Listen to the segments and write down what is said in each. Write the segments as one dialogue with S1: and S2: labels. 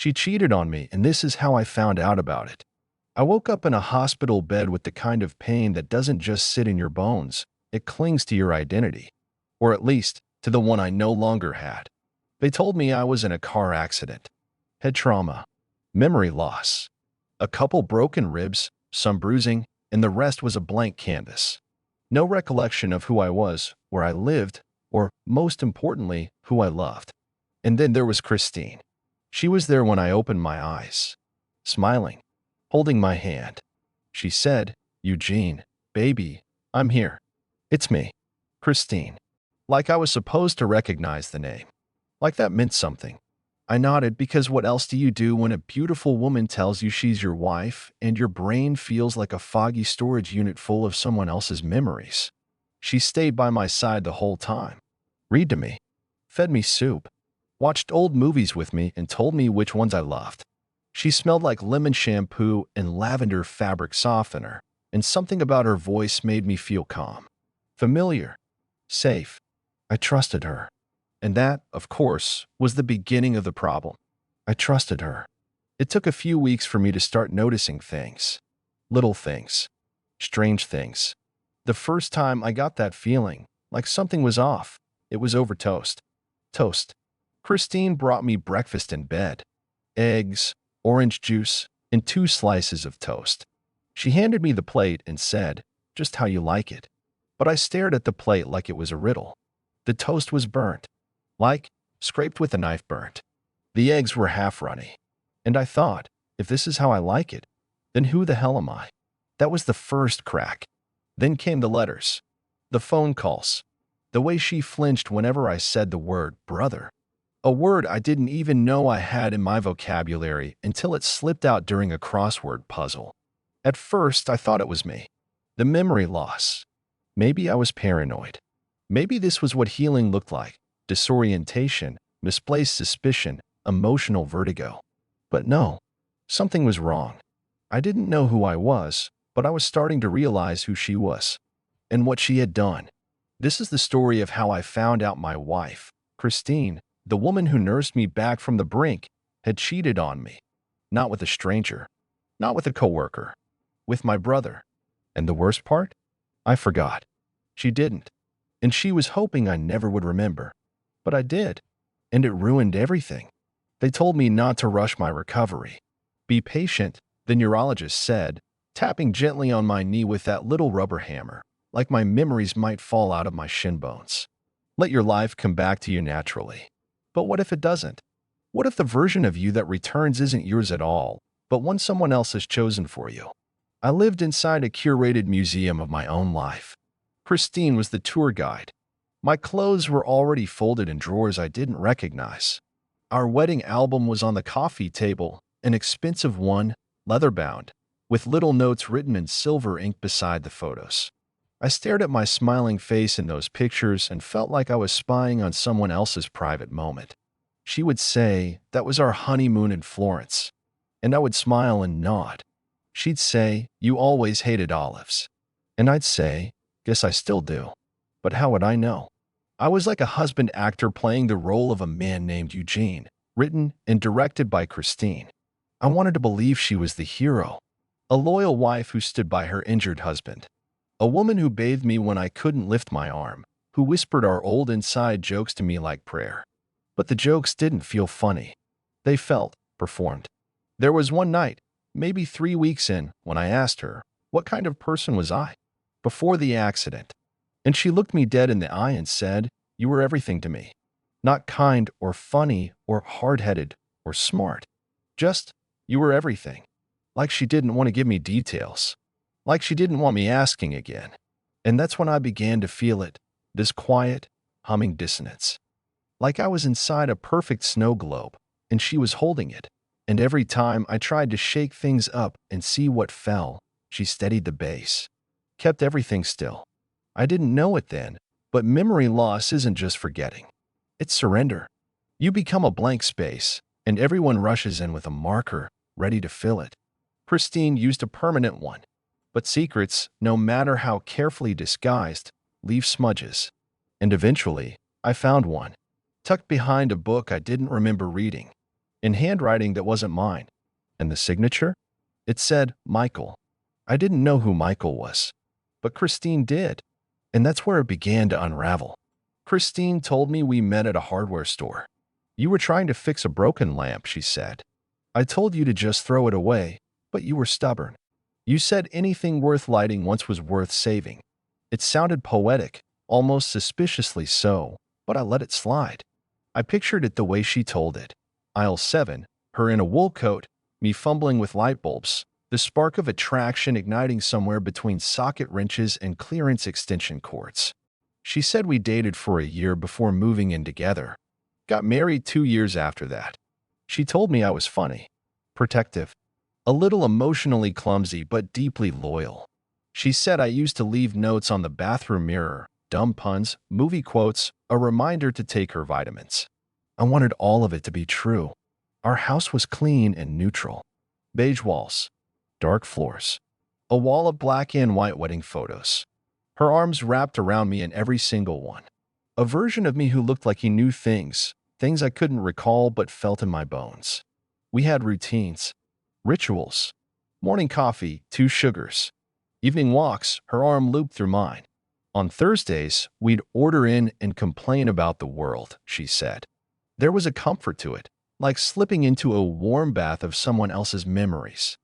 S1: She cheated on me, and this is how I found out about it. I woke up in a hospital bed with the kind of pain that doesn't just sit in your bones, it clings to your identity. Or at least, to the one I no longer had. They told me I was in a car accident. Head trauma. Memory loss. A couple broken ribs, some bruising, and the rest was a blank canvas. No recollection of who I was, where I lived, or, most importantly, who I loved. And then there was Christine. She was there when I opened my eyes. Smiling. Holding my hand. She said, "Eugene, baby, I'm here. It's me. Christine." Like I was supposed to recognize the name. Like that meant something. I nodded because what else do you do when a beautiful woman tells you she's your wife and your brain feels like a foggy storage unit full of someone else's memories? She stayed by my side the whole time. Read to me. Fed me soup. Watched old movies with me and told me which ones I loved. She smelled like lemon shampoo and lavender fabric softener, and something about her voice made me feel calm. Familiar. Safe. I trusted her. And that, of course, was the beginning of the problem. I trusted her. It took a few weeks for me to start noticing things. Little things. Strange things. The first time I got that feeling, like something was off, it was over toast. Toast. Christine brought me breakfast in bed. Eggs, orange juice, and 2 slices of toast. She handed me the plate and said, "Just how you like it." But I stared at the plate like it was a riddle. The toast was burnt. Like, scraped with a knife burnt. The eggs were half runny. And I thought, if this is how I like it, then who the hell am I? That was the first crack. Then came the letters. The phone calls. The way she flinched whenever I said the word brother. A word I didn't even know I had in my vocabulary until it slipped out during a crossword puzzle. At first, I thought it was me. The memory loss. Maybe I was paranoid. Maybe this was what healing looked like. Disorientation, misplaced suspicion, emotional vertigo. But no, something was wrong. I didn't know who I was, but I was starting to realize who she was and what she had done. This is the story of how I found out my wife, Christine, the woman who nursed me back from the brink, had cheated on me. Not with a stranger, not with a coworker, with my brother. And the worst part? I forgot. She didn't. And she was hoping I never would remember. But I did. And it ruined everything. They told me not to rush my recovery. Be patient, the neurologist said, tapping gently on my knee with that little rubber hammer, like my memories might fall out of my shin bones. Let your life come back to you naturally. But what if it doesn't? What if the version of you that returns isn't yours at all, but one someone else has chosen for you? I lived inside a curated museum of my own life. Christine was the tour guide. My clothes were already folded in drawers I didn't recognize. Our wedding album was on the coffee table, an expensive one, leather-bound, with little notes written in silver ink beside the photos. I stared at my smiling face in those pictures and felt like I was spying on someone else's private moment. She would say, "That was our honeymoon in Florence." And I would smile and nod. She'd say, "You always hated olives." And I'd say, "Guess I still do." But how would I know? I was like a husband actor playing the role of a man named Eugene, written and directed by Christine. I wanted to believe she was the hero, a loyal wife who stood by her injured husband, a woman who bathed me when I couldn't lift my arm, who whispered our old inside jokes to me like prayer. But the jokes didn't feel funny. They felt performed. There was one night, maybe 3 weeks in, when I asked her, what kind of person was I? Before the accident. And she looked me dead in the eye and said, "You were everything to me. Not kind or funny or hard-headed or smart. Just, you were everything." Like she didn't want to give me details. Like she didn't want me asking again. And that's when I began to feel it, this quiet, humming dissonance. Like I was inside a perfect snow globe, and she was holding it. And every time I tried to shake things up and see what fell, she steadied the base. Kept everything still. I didn't know it then, but memory loss isn't just forgetting. It's surrender. You become a blank space, and everyone rushes in with a marker, ready to fill it. Christine used a permanent one. But secrets, no matter how carefully disguised, leave smudges. And eventually, I found one, tucked behind a book I didn't remember reading. in handwriting that wasn't mine. And the signature? It said Michael. I didn't know who Michael was, but Christine did. And that's where it began to unravel. Christine told me we met at a hardware store. You were trying to fix a broken lamp, she said. I told you to just throw it away, but you were stubborn. You said anything worth lighting once was worth saving. It sounded poetic, almost suspiciously so, but I let it slide. I pictured it the way she told it. Aisle 7, her in a wool coat, me fumbling with light bulbs, the spark of attraction igniting somewhere between socket wrenches and clearance extension cords. She said we dated for a year before moving in together. Got married 2 years after that. She told me I was funny, protective, a little emotionally clumsy but deeply loyal. She said I used to leave notes on the bathroom mirror, dumb puns, movie quotes, a reminder to take her vitamins. I wanted all of it to be true. Our house was clean and neutral. Beige walls, dark floors, a wall of black and white wedding photos. Her arms wrapped around me in every single one. A version of me who looked like he knew things I couldn't recall but felt in my bones. We had routines, rituals, morning coffee, 2 sugars, evening walks, her arm looped through mine. On Thursdays, we'd order in and complain about the world, she said. There was a comfort to it, like slipping into a warm bath of someone else's memories.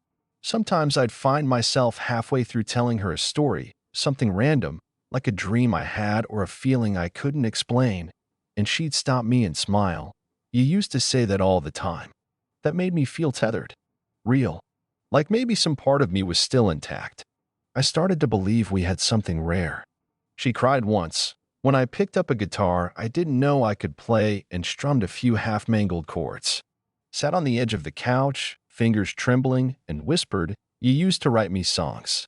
S1: Sometimes I'd find myself halfway through telling her a story, something random, like a dream I had or a feeling I couldn't explain, and she'd stop me and smile. You used to say that all the time. That made me feel tethered, real, like maybe some part of me was still intact. I started to believe we had something rare. She cried once when I picked up a guitar I didn't know I could play and strummed a few half-mangled chords. Sat on the edge of the couch, fingers trembling, and whispered, "You used to write me songs.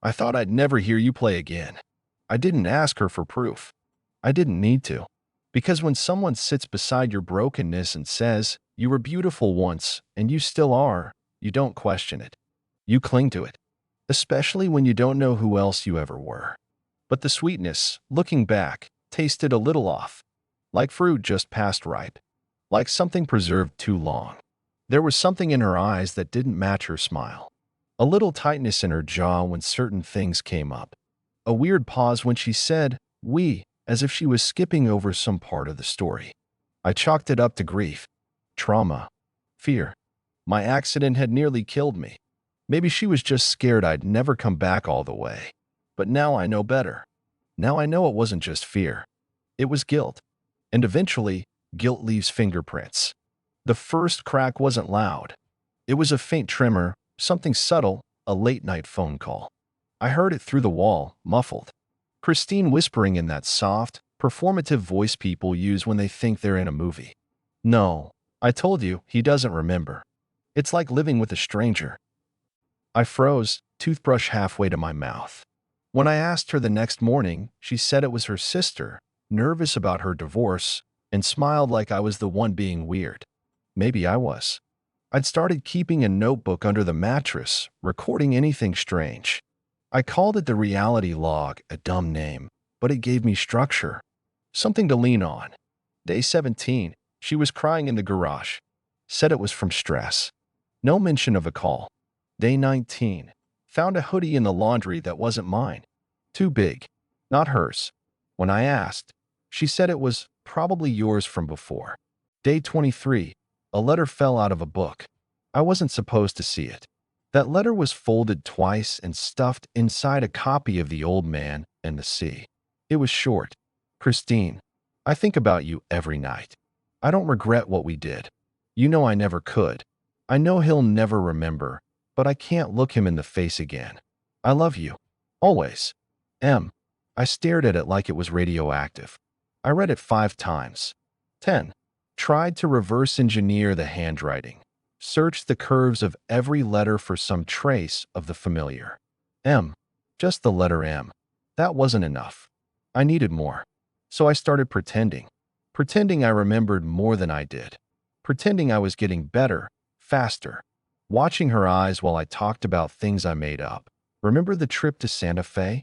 S1: I thought I'd never hear you play again." I didn't ask her for proof. I didn't need to. Because when someone sits beside your brokenness and says, "You were beautiful once, and you still are," you don't question it. You cling to it, especially when you don't know who else you ever were. But the sweetness, looking back, tasted a little off, like fruit just past ripe, like something preserved too long. There was something in her eyes that didn't match her smile. A little tightness in her jaw when certain things came up. A weird pause when she said, "we," as if she was skipping over some part of the story. I chalked it up to grief, trauma, fear. My accident had nearly killed me. Maybe she was just scared I'd never come back all the way. But now I know better. Now I know it wasn't just fear. It was guilt. And eventually, guilt leaves fingerprints. The first crack wasn't loud. It was a faint tremor, something subtle, a late-night phone call. I heard it through the wall, muffled. Christine whispering in that soft, performative voice people use when they think they're in a movie. "No, I told you, he doesn't remember. It's like living with a stranger." I froze, toothbrush halfway to my mouth. When I asked her the next morning, she said it was her sister, nervous about her divorce, and smiled like I was the one being weird. Maybe I was. I'd started keeping a notebook under the mattress, recording anything strange. I called it the reality log, a dumb name, but it gave me structure, something to lean on. Day 17, she was crying in the garage. Said it was from stress. No mention of a call. Day 19, found a hoodie in the laundry that wasn't mine. Too big. Not hers. When I asked, she said it was probably yours from before. Day 23, a letter fell out of a book. I wasn't supposed to see it. That letter was folded twice and stuffed inside a copy of The Old Man and the Sea. It was short. "Christine, I think about you every night. I don't regret what we did. You know I never could. I know he'll never remember, but I can't look him in the face again. I love you. Always. M." I stared at it like it was radioactive. I read it 5 times. 10. Tried to reverse engineer the handwriting. Searched the curves of every letter for some trace of the familiar. M. Just the letter M. That wasn't enough. I needed more. So I started pretending. Pretending I remembered more than I did. Pretending I was getting better, faster. Watching her eyes while I talked about things I made up. "Remember the trip to Santa Fe?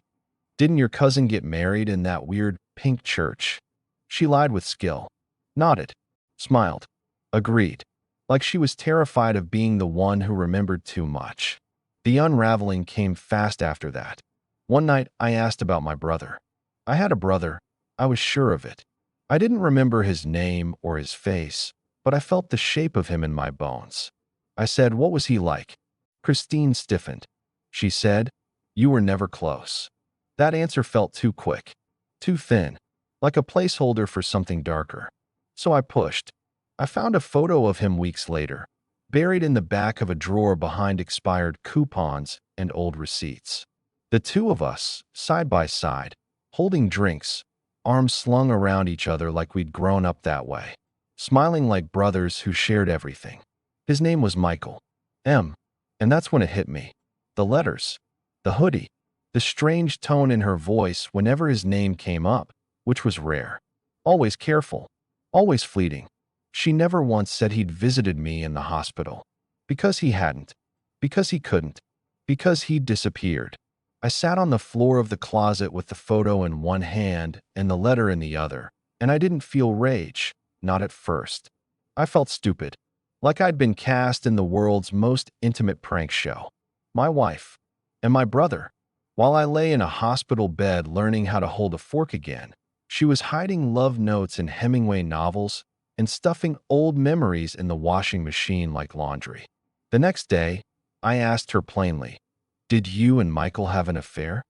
S1: Didn't your cousin get married in that weird pink church?" She lied with skill. Nodded. Smiled. Agreed. like she was terrified of being the one who remembered too much. The unraveling came fast after that. One night, I asked about my brother. I had a brother. I was sure of it. I didn't remember his name or his face, but I felt the shape of him in my bones. I said, "What was he like?" Christine stiffened. She said, "You were never close." That answer felt too quick, too thin, like a placeholder for something darker. So I pushed. I found a photo of him weeks later, buried in the back of a drawer behind expired coupons and old receipts. The two of us, side by side, holding drinks, arms slung around each other like we'd grown up that way, smiling like brothers who shared everything. His name was Michael. M. And that's when it hit me. The letters, the hoodie, the strange tone in her voice whenever his name came up, which was rare. Always careful, always fleeting. She never once said he'd visited me in the hospital. Because he hadn't. Because he couldn't. Because he'd disappeared. I sat on the floor of the closet with the photo in one hand and the letter in the other, and I didn't feel rage, not at first. I felt stupid, like I'd been cast in the world's most intimate prank show. My wife and my brother. While I lay in a hospital bed learning how to hold a fork again, she was hiding love notes in Hemingway novels and stuffing old memories in the washing machine like laundry. The next day, I asked her plainly, "Did you and Michael have an affair?"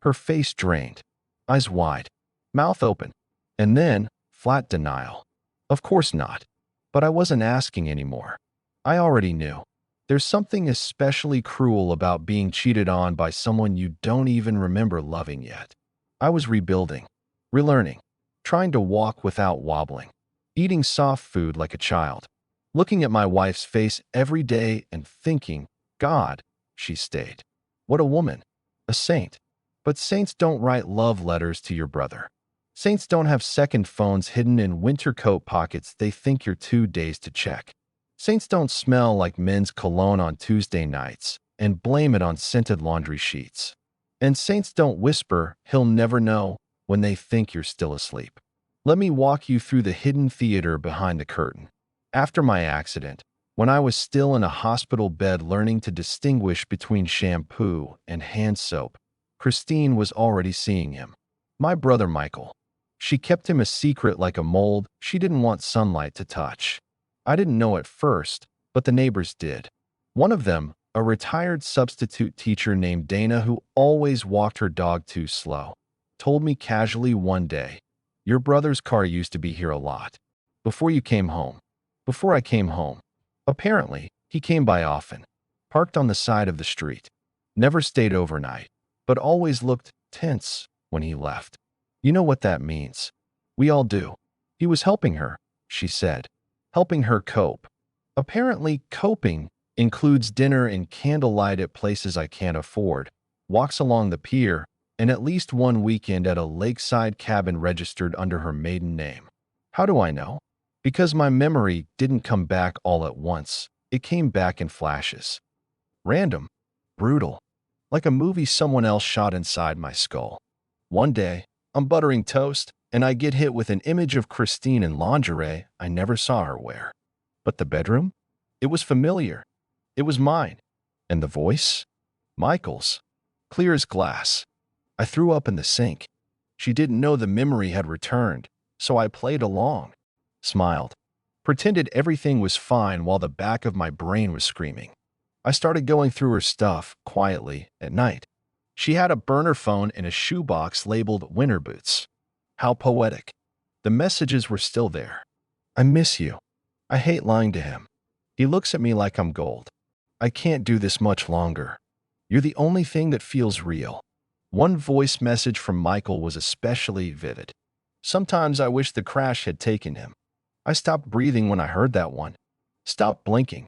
S1: Her face drained, eyes wide, mouth open, and then flat denial. Of course not. But I wasn't asking anymore. I already knew. There's something especially cruel about being cheated on by someone you don't even remember loving yet. I was rebuilding, relearning, trying to walk without wobbling, eating soft food like a child, looking at my wife's face every day and thinking, "God, she stayed. What a woman. A saint." But saints don't write love letters to your brother. Saints don't have second phones hidden in winter coat pockets they think you're too dazed to check. Saints don't smell like men's cologne on Tuesday nights and blame it on scented laundry sheets. And saints don't whisper, "He'll never know," when they think you're still asleep. Let me walk you through the hidden theater behind the curtain. After my accident, when I was still in a hospital bed learning to distinguish between shampoo and hand soap, Christine was already seeing him. My brother Michael. She kept him a secret like a mold she didn't want sunlight to touch. I didn't know at first, but the neighbors did. One of them, a retired substitute teacher named Dana who always walked her dog too slow, told me casually one day, "Your brother's car used to be here a lot. Before you came home. Before I came home." Apparently, he came by often, parked on the side of the street, never stayed overnight, but always looked tense when he left. You know what that means. We all do. He was helping her, she said, helping her cope. Apparently, coping includes dinner and candlelight at places I can't afford, walks along the pier, and at least one weekend at a lakeside cabin registered under her maiden name. How do I know? Because my memory didn't come back all at once. It came back in flashes. Random, brutal, like a movie someone else shot inside my skull. One day, I'm buttering toast, and I get hit with an image of Christine in lingerie I never saw her wear. But the bedroom? It was familiar. It was mine. And the voice? Michael's. Clear as glass. I threw up in the sink. She didn't know the memory had returned, so I played along, smiled, pretended everything was fine while the back of my brain was screaming. I started going through her stuff quietly at night. She had a burner phone and a shoebox labeled winter boots. How poetic. The messages were still there. "I miss you." I hate lying to him. He looks at me like I'm gold. "I can't do this much longer. You're the only thing that feels real." One voice message from Michael was especially vivid. "Sometimes I wish the crash had taken him." I stopped breathing when I heard that one. Stopped blinking.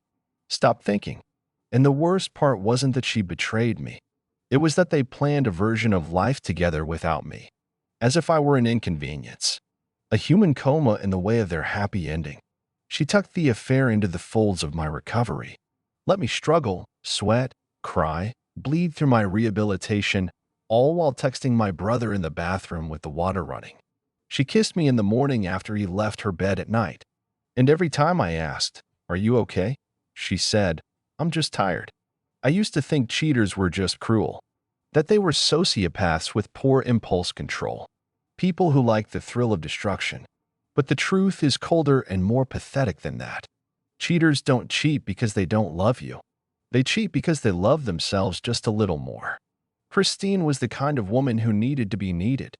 S1: Stopped thinking. And the worst part wasn't that she betrayed me. It was that they planned a version of life together without me, as if I were an inconvenience, a human coma in the way of their happy ending. She tucked the affair into the folds of my recovery. Let me struggle, sweat, cry, bleed through my rehabilitation, all while texting my brother in the bathroom with the water running. She kissed me in the morning after he left her bed at night. And every time I asked, "Are you okay?" She said, "I'm just tired." I used to think cheaters were just cruel, that they were sociopaths with poor impulse control, people who like the thrill of destruction. But the truth is colder and more pathetic than that. Cheaters don't cheat because they don't love you. They cheat because they love themselves just a little more. Christine was the kind of woman who needed to be needed.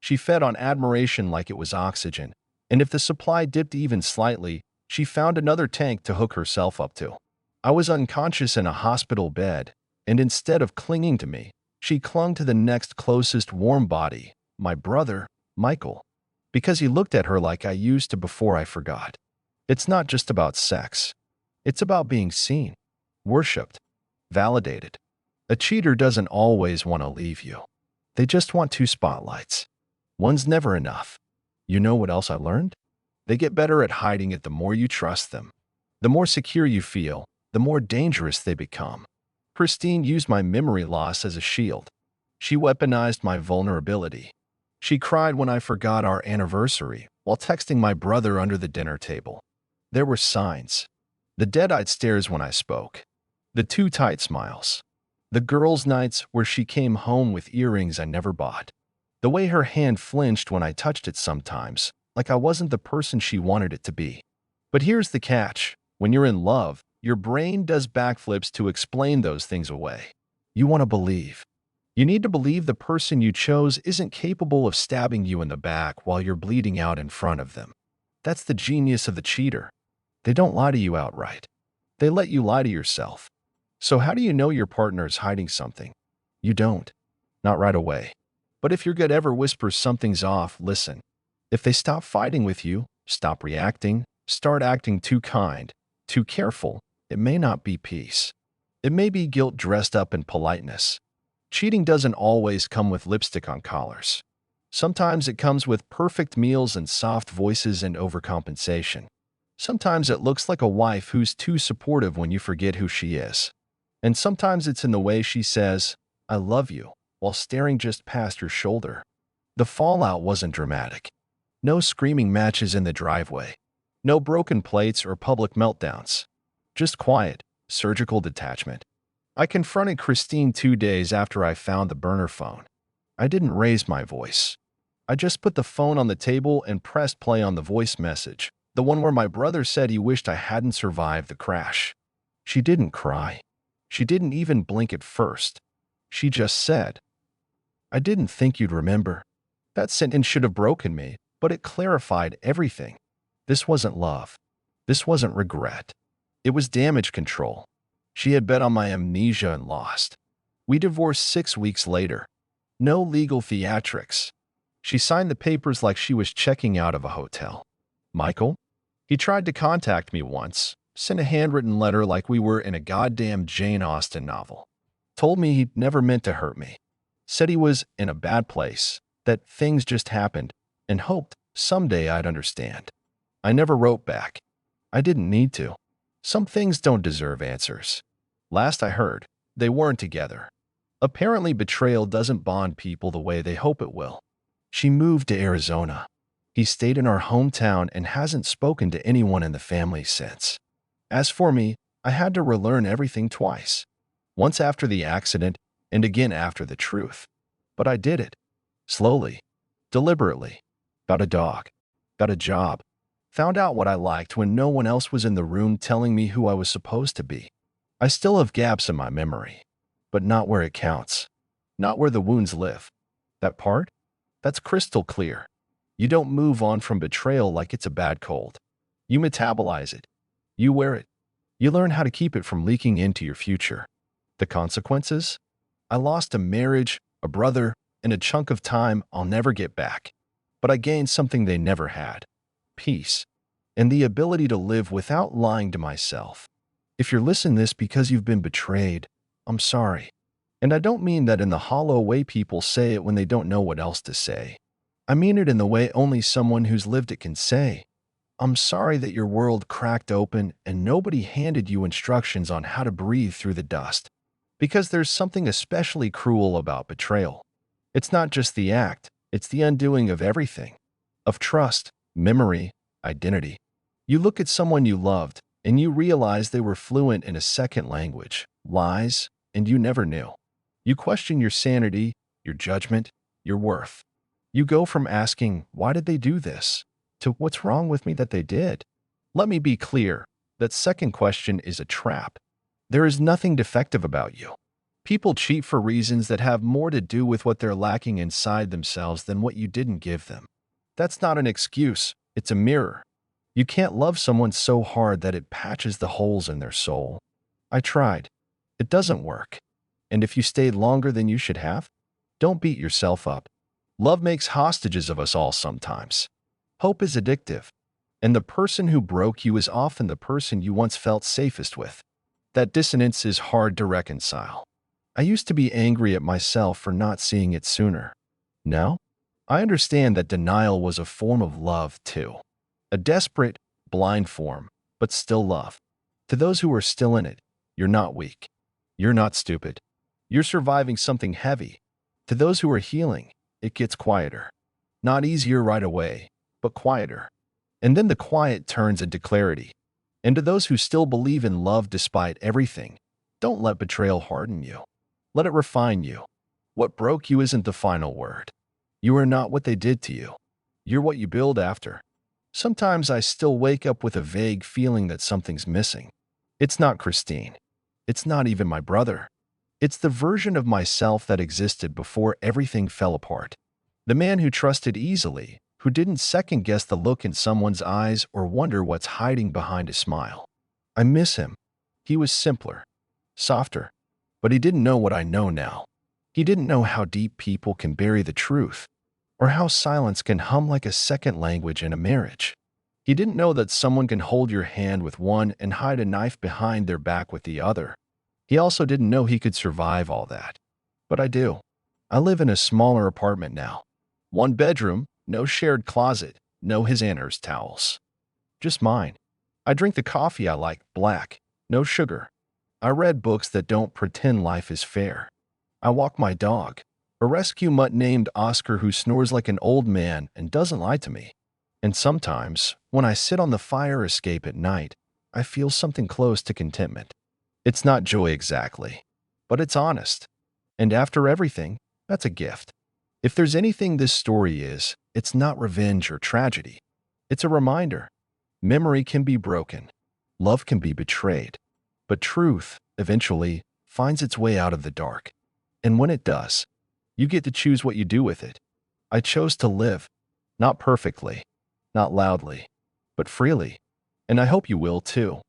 S1: She fed on admiration like it was oxygen, and if the supply dipped even slightly, she found another tank to hook herself up to. I was unconscious in a hospital bed, and instead of clinging to me, she clung to the next closest warm body, my brother, Michael, because he looked at her like I used to before I forgot. It's not just about sex. It's about being seen, worshipped, validated. A cheater doesn't always want to leave you. They just want two spotlights. One's never enough. You know what else I learned? They get better at hiding it the more you trust them. The more secure you feel, the more dangerous they become. Christine used my memory loss as a shield. She weaponized my vulnerability. She cried when I forgot our anniversary while texting my brother under the dinner table. There were signs. The dead-eyed stares when I spoke. The too tight smiles. The girls' nights where she came home with earrings I never bought. The way her hand flinched when I touched it sometimes, like I wasn't the person she wanted it to be. But here's the catch. When you're in love, your brain does backflips to explain those things away. You want to believe. You need to believe the person you chose isn't capable of stabbing you in the back while you're bleeding out in front of them. That's the genius of the cheater. They don't lie to you outright. They let you lie to yourself. So how do you know your partner is hiding something? You don't. Not right away. But if your gut ever whispers something's off, listen. If they stop fighting with you, stop reacting, start acting too kind, too careful, it may not be peace. It may be guilt dressed up in politeness. Cheating doesn't always come with lipstick on collars. Sometimes it comes with perfect meals and soft voices and overcompensation. Sometimes it looks like a wife who's too supportive when you forget who she is. And sometimes it's in the way she says, "I love you," while staring just past your shoulder. The fallout wasn't dramatic. No screaming matches in the driveway. No broken plates or public meltdowns. Just quiet, surgical detachment. I confronted Christine 2 days after I found the burner phone. I didn't raise my voice. I just put the phone on the table and pressed play on the voice message, the one where my brother said he wished I hadn't survived the crash. She didn't cry. She didn't even blink at first. She just said, "I didn't think you'd remember." That sentence should have broken me, but it clarified everything. This wasn't love. This wasn't regret. It was damage control. She had bet on my amnesia and lost. We divorced 6 weeks later. No legal theatrics. She signed the papers like she was checking out of a hotel. Michael? He tried to contact me once, sent a handwritten letter like we were in a goddamn Jane Austen novel. Told me he'd never meant to hurt me. Said he was in a bad place, that things just happened, and hoped someday I'd understand. I never wrote back. I didn't need to. Some things don't deserve answers. Last I heard, they weren't together. Apparently, betrayal doesn't bond people the way they hope it will. She moved to Arizona. He stayed in our hometown and hasn't spoken to anyone in the family since. As for me, I had to relearn everything twice. Once after the accident, and again after the truth. But I did it. Slowly. Deliberately. Got a dog. Got a job. Found out what I liked when no one else was in the room telling me who I was supposed to be. I still have gaps in my memory, but not where it counts. Not where the wounds live. That part? That's crystal clear. You don't move on from betrayal like it's a bad cold. You metabolize it. You wear it. You learn how to keep it from leaking into your future. The consequences? I lost a marriage, a brother, and a chunk of time I'll never get back. But I gained something they never had. Peace. And the ability to live without lying to myself. If you're listening to this because you've been betrayed, I'm sorry. And I don't mean that in the hollow way people say it when they don't know what else to say. I mean it in the way only someone who's lived it can say. I'm sorry that your world cracked open and nobody handed you instructions on how to breathe through the dust. Because there's something especially cruel about betrayal. It's not just the act, it's the undoing of everything. Of trust, memory, identity. You look at someone you loved, and you realize they were fluent in a second language, lies, and you never knew. You question your sanity, your judgment, your worth. You go from asking, "Why did they do this?" to "What's wrong with me that they did?" Let me be clear, that second question is a trap. There is nothing defective about you. People cheat for reasons that have more to do with what they're lacking inside themselves than what you didn't give them. That's not an excuse, it's a mirror. You can't love someone so hard that it patches the holes in their soul. I tried. It doesn't work. And if you stayed longer than you should have, don't beat yourself up. Love makes hostages of us all sometimes. Hope is addictive, and the person who broke you is often the person you once felt safest with. That dissonance is hard to reconcile. I used to be angry at myself for not seeing it sooner. Now, I understand that denial was a form of love too. A desperate, blind form, but still love. To those who are still in it, you're not weak. You're not stupid. You're surviving something heavy. To those who are healing, it gets quieter. Not easier right away, but quieter. And then the quiet turns into clarity. And to those who still believe in love despite everything, don't let betrayal harden you. Let it refine you. What broke you isn't the final word. You are not what they did to you. You're what you build after. Sometimes I still wake up with a vague feeling that something's missing. It's not Christine. It's not even my brother. It's the version of myself that existed before everything fell apart. The man who trusted easily, who didn't second-guess the look in someone's eyes or wonder what's hiding behind a smile. I miss him. He was simpler, softer, but he didn't know what I know now. He didn't know how deep people can bury the truth, or how silence can hum like a second language in a marriage. He didn't know that someone can hold your hand with one and hide a knife behind their back with the other. He also didn't know he could survive all that. But I do. I live in a smaller apartment now. One bedroom, no shared closet, no his Anna's towels. Just mine. I drink the coffee I like, black, no sugar. I read books that don't pretend life is fair. I walk my dog, a rescue mutt named Oscar who snores like an old man and doesn't lie to me. And sometimes, when I sit on the fire escape at night, I feel something close to contentment. It's not joy exactly, but it's honest. And after everything, that's a gift. If there's anything this story is, it's not revenge or tragedy. It's a reminder. Memory can be broken. Love can be betrayed. But truth, eventually, finds its way out of the dark. And when it does, you get to choose what you do with it. I chose to live, not perfectly, not loudly, but freely. And I hope you will too.